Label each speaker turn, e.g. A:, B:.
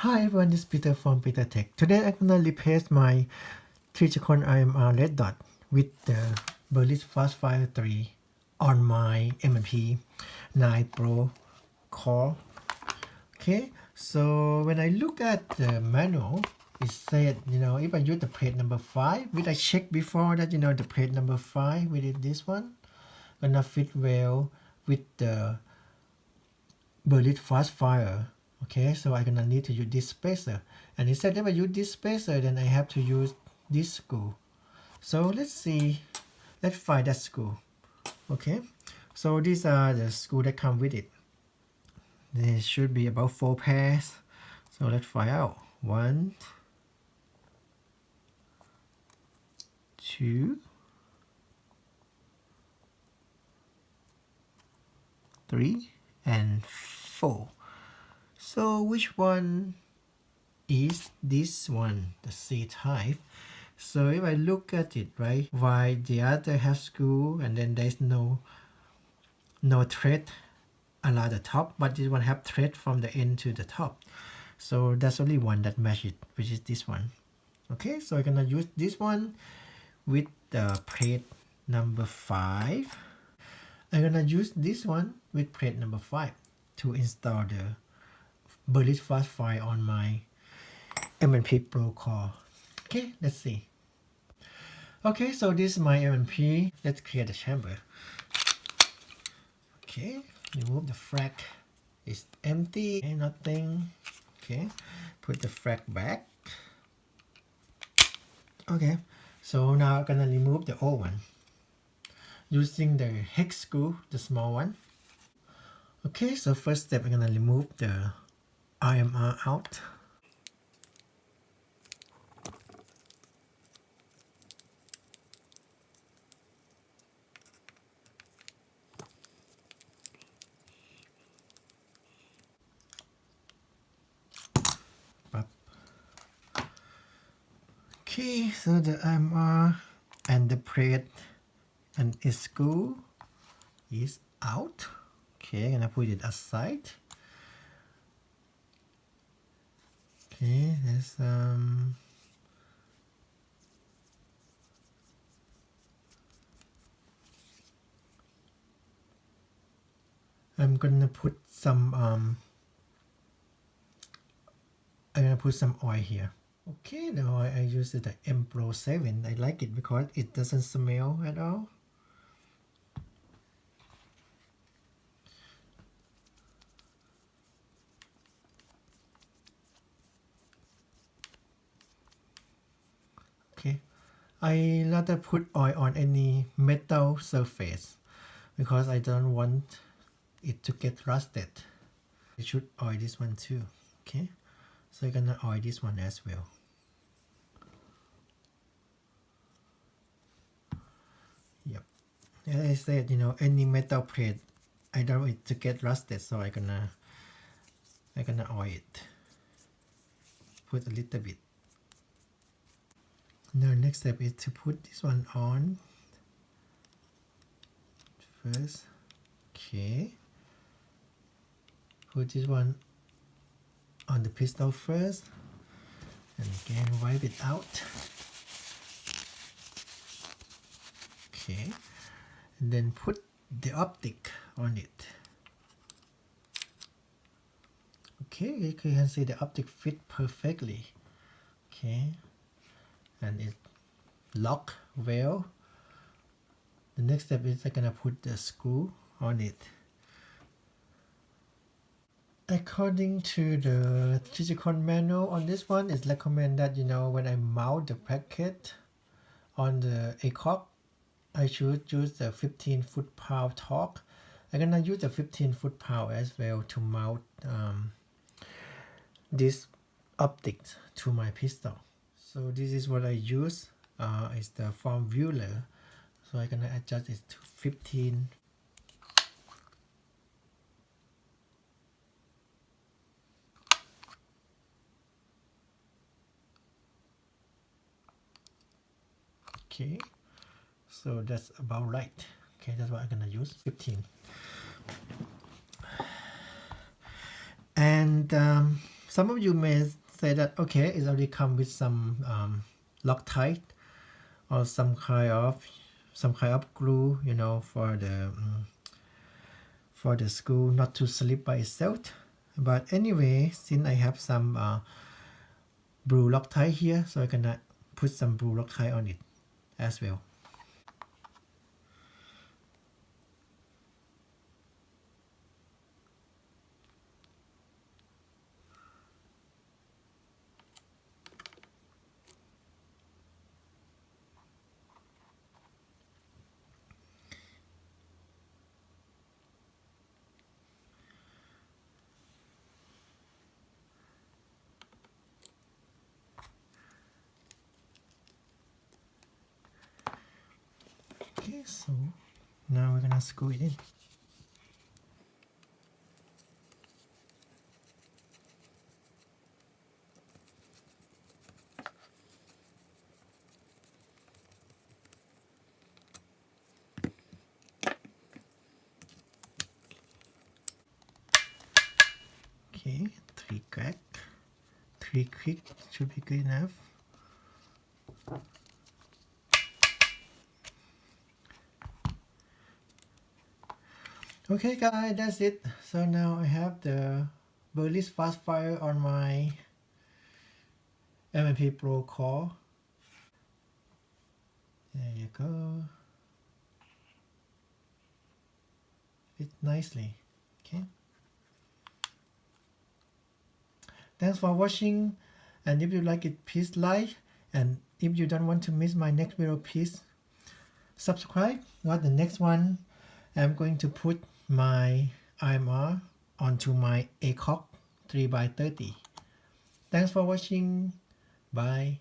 A: Hi everyone, this is Peter from Peter Tech. Today I'm gonna replace my 3-chakon IMR red dot with the Burris Fastfire 3 on my M&P 9 Pro core. Okay, so when I look at the manual, it said, if I use the plate number 5, which I checked before that, the plate number 5, which is this one, gonna fit well with the Burris Fastfire. Okay, so I'm gonna need to use this spacer, and instead if I use this spacer, then I have to use this screw. So let's find that screw. Okay, so these are the screws that come with it. There should be about 4 pairs, so let's find out. 1, 2, 3, and 4. So which one is this one, the C type? So if I look at it, right, why the other have screw and then there's no thread around the top, but this one have thread from the end to the top. So there's only one that matches it, which is this one. Okay, so I'm gonna use this one with the plate number 5. I'm gonna use this one with plate number 5 to install the Burris Fastfire on my M&P Pro core. Okay, let's see. Okay, so this is my M&P. Let's clear the chamber. Okay, remove the frag. It's empty, okay, nothing. Okay, put the frag back. Okay, so now I'm gonna remove the old one using the hex screw, the small one. Okay, so first step, I'm gonna remove the IMR out. Okay, so the IMR and the plate and its screw is out. Okay, I'm gonna put it aside. Okay, there's I'm gonna put some oil here. Okay, the oil I use the M Pro 7. I like it because it doesn't smell at all. Okay, I rather put oil on any metal surface because I don't want it to get rusted. I should oil this one too. Okay, so I'm gonna oil this one as well. Yep, as I said, any metal plate, I don't want it to get rusted, so I'm gonna oil it. Put a little bit. Now next step is to put this one on first. Okay, put this one on the pistol first, and again wipe it out. Okay, and then put the optic on it. Okay, you can see the optic fit perfectly. Okay, and it lock well. The next step is I'm gonna put the screw on it. According to the 3-chakon manual on this one, it's recommended that when I mount the bracket on the ACOG, I should use the 15 foot-pound torque. I'm gonna use the 15 foot-pound as well to mount this optics to my pistol. So this is what I use. It's the form viewer. So I'm gonna adjust it to 15. Okay, so that's about right. Okay, that's what I'm gonna use, 15. And some of you may say that okay, it already come with some Loctite or some kind of glue, you know, for the screw not to slip by itself. But anyway, since I have some blue Loctite here, so I can put some blue Loctite on it as well. Okay, so now we're gonna screw it in. Okay, 3 click should be good enough. Okay guys, that's it. So now I have the Burris fastfire on my M&P Pro core. There you go. Fit nicely. Okay. Thanks for watching, and if you like it, please like, and if you don't want to miss my next video, please subscribe. Not the next one, I'm going to put my IMR onto my ACOG 3x30. Thanks for watching. Bye.